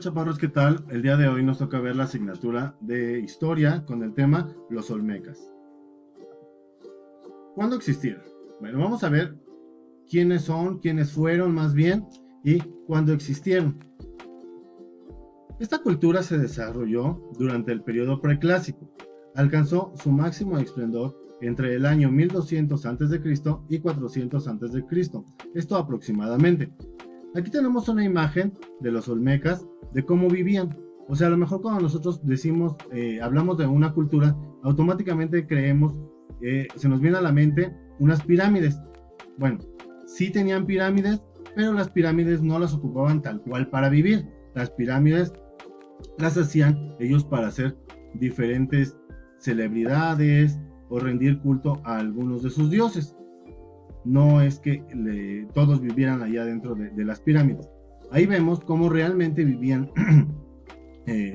chaparros, ¿qué tal? El día de hoy nos toca ver la asignatura de historia con el tema los olmecas. ¿Cuándo existieron? Bueno, vamos a ver quiénes son, quiénes fueron más bien y cuándo existieron. Esta cultura se desarrolló durante el periodo preclásico. Alcanzó su máximo esplendor entre el año 1200 a.C. y 400 a.C., esto aproximadamente. Aquí tenemos una imagen de los olmecas, de cómo vivían. O sea, a lo mejor cuando nosotros decimos, hablamos de una cultura, automáticamente creemos, se nos viene a la mente unas pirámides. Bueno, sí tenían pirámides, pero las pirámides no las ocupaban tal cual para vivir. Las pirámides las hacían ellos para hacer diferentes celebridades o rendir culto a algunos de sus dioses. No es que todos vivieran allá dentro de las pirámides. Ahí vemos cómo realmente vivían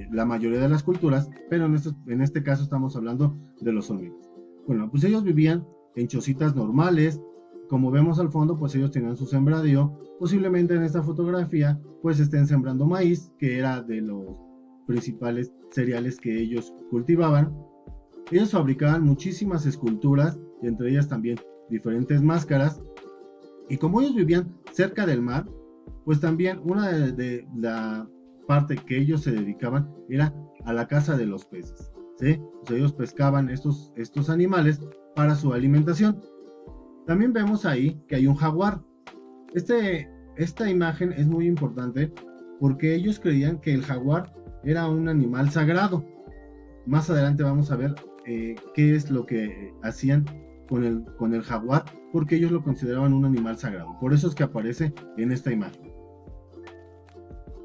la mayoría de las culturas, pero en este caso estamos hablando de los olmecas. Bueno, pues ellos vivían en chocitas normales. Como vemos al fondo, pues ellos tenían su sembradío. Posiblemente en esta fotografía pues estén sembrando maíz, que era de los principales cereales que ellos cultivaban. Ellos fabricaban muchísimas esculturas, y entre ellas también diferentes máscaras, y como ellos vivían cerca del mar, pues también una de la parte que ellos se dedicaban era a la caza de los peces, ¿sí? O sea, ellos pescaban estos animales para su alimentación. También vemos ahí que hay un jaguar. Esta imagen es muy importante porque ellos creían que el jaguar era un animal sagrado. Más adelante vamos a ver qué es lo que hacían con el jaguar, porque ellos lo consideraban un animal sagrado. Por eso es que aparece en esta imagen.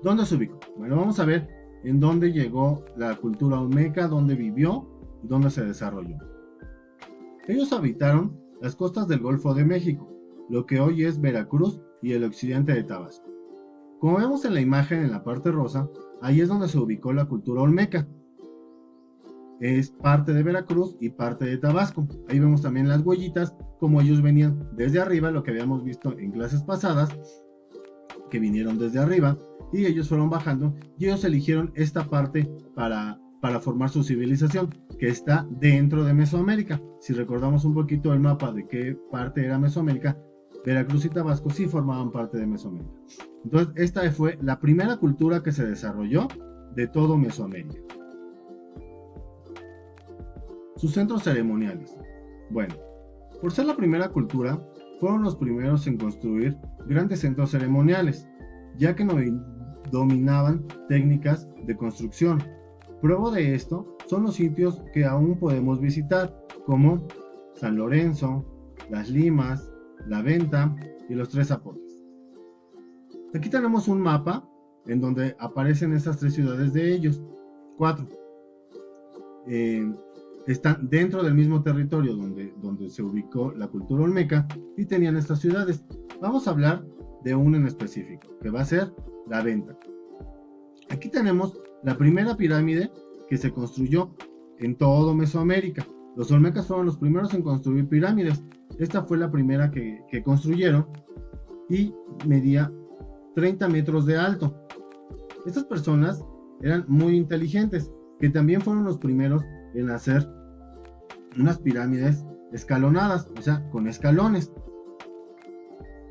¿Dónde se ubicó? Bueno, vamos a ver en dónde llegó la cultura olmeca, dónde vivió, dónde se desarrolló. Ellos habitaron las costas del Golfo de México, lo que hoy es Veracruz y el occidente de Tabasco. Como vemos en la imagen en la parte rosa, ahí es donde se ubicó la cultura olmeca. Es parte de Veracruz y parte de Tabasco. Ahí vemos también las huellitas, como ellos venían desde arriba, lo que habíamos visto en clases pasadas, que vinieron desde arriba, y ellos fueron bajando, y ellos eligieron esta parte para formar su civilización, que está dentro de Mesoamérica. Si recordamos un poquito el mapa de qué parte era Mesoamérica, Veracruz y Tabasco sí formaban parte de Mesoamérica. Entonces, esta fue la primera cultura que se desarrolló de todo Mesoamérica. Sus centros ceremoniales. Bueno, por ser la primera cultura, fueron los primeros en construir grandes centros ceremoniales, ya que no dominaban técnicas de construcción. Prueba de esto son los sitios que aún podemos visitar, como San Lorenzo, Las Limas, La Venta y los Tres Zapotes. Aquí tenemos un mapa en donde aparecen estas tres ciudades de ellos, 4. Están dentro del mismo territorio donde se ubicó la cultura olmeca y tenían estas ciudades. Vamos a hablar de una en específico, que va a ser La Venta. Aquí tenemos la primera pirámide que se construyó en todo Mesoamérica. Los olmecas fueron los primeros en construir pirámides. Esta fue la primera que construyeron y medía 30 metros de alto. Estas personas eran muy inteligentes, que también fueron los primeros en hacer unas pirámides escalonadas, o sea, con escalones.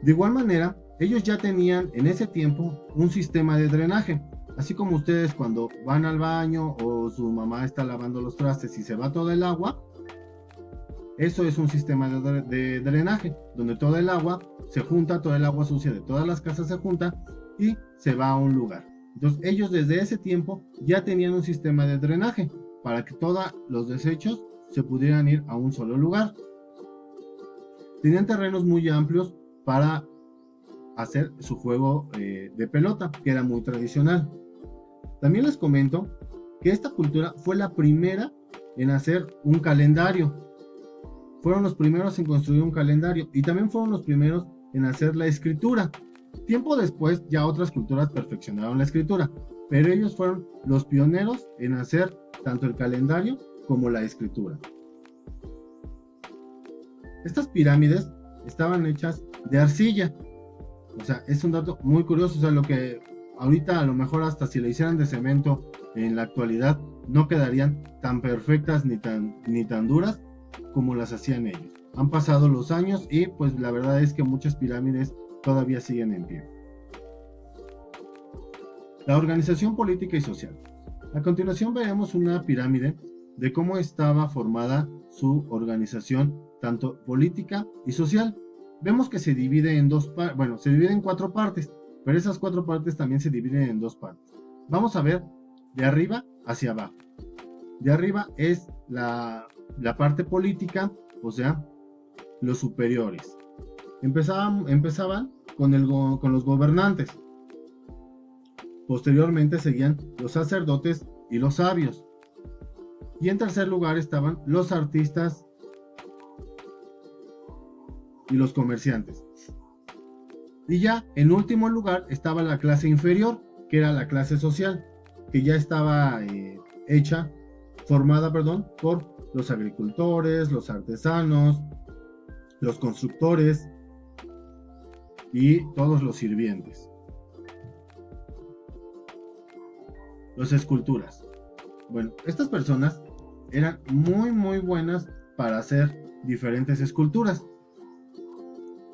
De igual manera, ellos ya tenían en ese tiempo un sistema de drenaje, así como ustedes cuando van al baño o su mamá está lavando los trastes y se va todo el agua. Eso es un sistema de drenaje, donde todo el agua se junta, todo el agua sucia de todas las casas se junta y se va a un lugar. Entonces ellos desde ese tiempo ya tenían un sistema de drenaje para que todos los desechos se pudieran ir a un solo lugar. Tenían terrenos muy amplios para hacer su juego de pelota, que era muy tradicional. También les comento que esta cultura fue la primera en hacer un calendario. Fueron los primeros en construir un calendario y también fueron los primeros en hacer la escritura. Tiempo después ya otras culturas perfeccionaron la escritura, pero ellos fueron los pioneros en hacer tanto el calendario como la escritura. Estas pirámides estaban hechas de arcilla. O sea, es un dato muy curioso. O sea, lo que ahorita a lo mejor hasta si le hicieran de cemento en la actualidad, no quedarían tan perfectas ni tan duras como las hacían ellos. Han pasado los años y pues la verdad es que muchas pirámides todavía siguen en pie. La organización política y social. A continuación veremos una pirámide de cómo estaba formada su organización, tanto política y social. Vemos que se divide en se divide en 4 partes, pero esas 4 partes también se dividen en 2 partes. Vamos a ver de arriba hacia abajo. De arriba es la parte política, o sea, los superiores. Empezaban con los gobernantes. Posteriormente seguían los sacerdotes y los sabios. Y en tercer lugar estaban los artistas y los comerciantes. Y ya en último lugar estaba la clase inferior, que era la clase social, que ya estaba formada por los agricultores, los artesanos, los constructores y todos los sirvientes. Las esculturas. Bueno, estas personas eran muy buenas para hacer diferentes esculturas.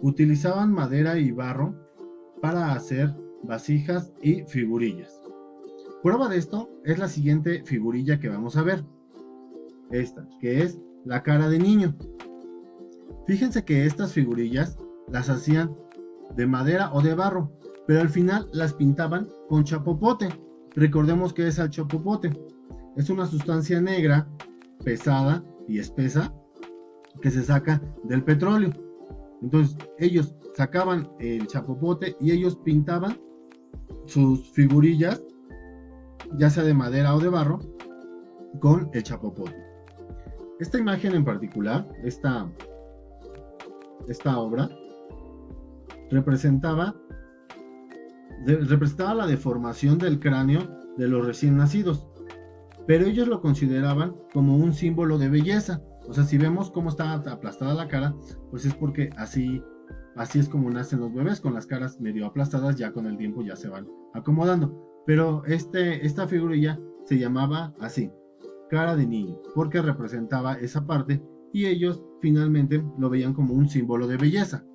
Utilizaban madera y barro para hacer vasijas y figurillas. Prueba de esto es la siguiente figurilla que vamos a ver. Esta, que es la cara de niño. Fíjense que estas figurillas las hacían de madera o de barro, pero al final las pintaban con chapopote. Recordemos que es el chapopote. Es una sustancia negra, pesada y espesa que se saca del petróleo. Entonces ellos sacaban el chapopote y ellos pintaban sus figurillas, ya sea de madera o de barro, con el chapopote. Esta imagen en particular, esta obra, representaba la deformación del cráneo de los recién nacidos, pero ellos lo consideraban como un símbolo de belleza. O sea, si vemos cómo está aplastada la cara, pues es porque así es como nacen los bebés, con las caras medio aplastadas, ya con el tiempo ya se van acomodando. Pero esta figurilla se llamaba así, cara de niño, porque representaba esa parte y ellos finalmente lo veían como un símbolo de belleza.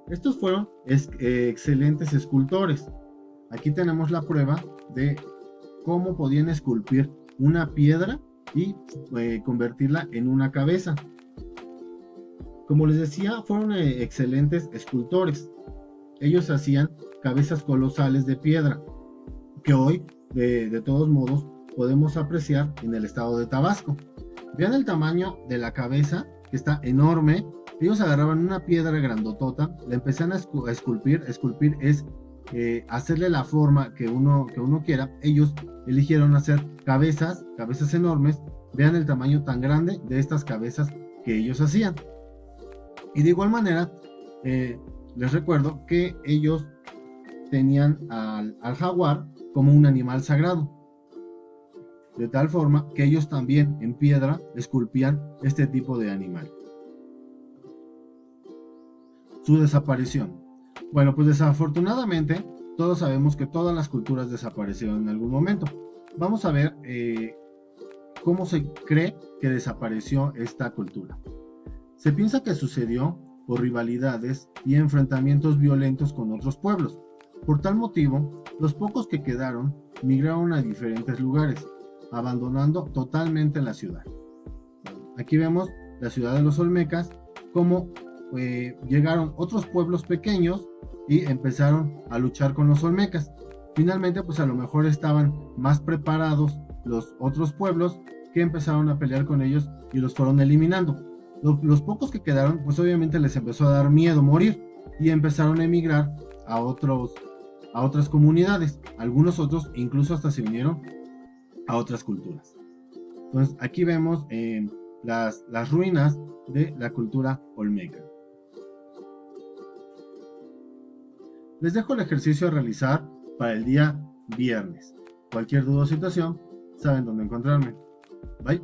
Estos fueron excelentes escultores. Aquí tenemos la prueba de cómo podían esculpir una piedra y convertirla en una cabeza. Como les decía, fueron excelentes escultores. Ellos hacían cabezas colosales de piedra, que hoy, de todos modos, podemos apreciar en el estado de Tabasco. Vean el tamaño de la cabeza, que está enorme. Ellos agarraban una piedra grandotota, la empezaban a esculpir. Esculpir es hacerle la forma que uno quiera. Ellos eligieron hacer cabezas enormes. Vean el tamaño tan grande de estas cabezas que ellos hacían. Y de igual manera, les recuerdo que ellos tenían al jaguar como un animal sagrado. De tal forma que ellos también en piedra esculpían este tipo de animal. Su desaparición. Bueno, pues desafortunadamente todos sabemos que todas las culturas desaparecieron en algún momento. Vamos a ver cómo se cree que desapareció esta cultura. Se piensa que sucedió por rivalidades y enfrentamientos violentos con otros pueblos. Por tal motivo, los pocos que quedaron migraron a diferentes lugares, abandonando totalmente la ciudad. Aquí vemos la ciudad de los Olmecas, cómo llegaron otros pueblos pequeños y empezaron a luchar con los Olmecas. Finalmente, pues a lo mejor estaban más preparados los otros pueblos, que empezaron a pelear con ellos y los fueron eliminando. Los pocos que quedaron, pues obviamente les empezó a dar miedo morir y empezaron a emigrar a otras comunidades. Algunos otros incluso hasta se vinieron a otras culturas. Entonces aquí vemos las ruinas de la cultura olmeca. Les dejo el ejercicio a realizar para el día viernes. Cualquier duda o situación, saben dónde encontrarme. Bye.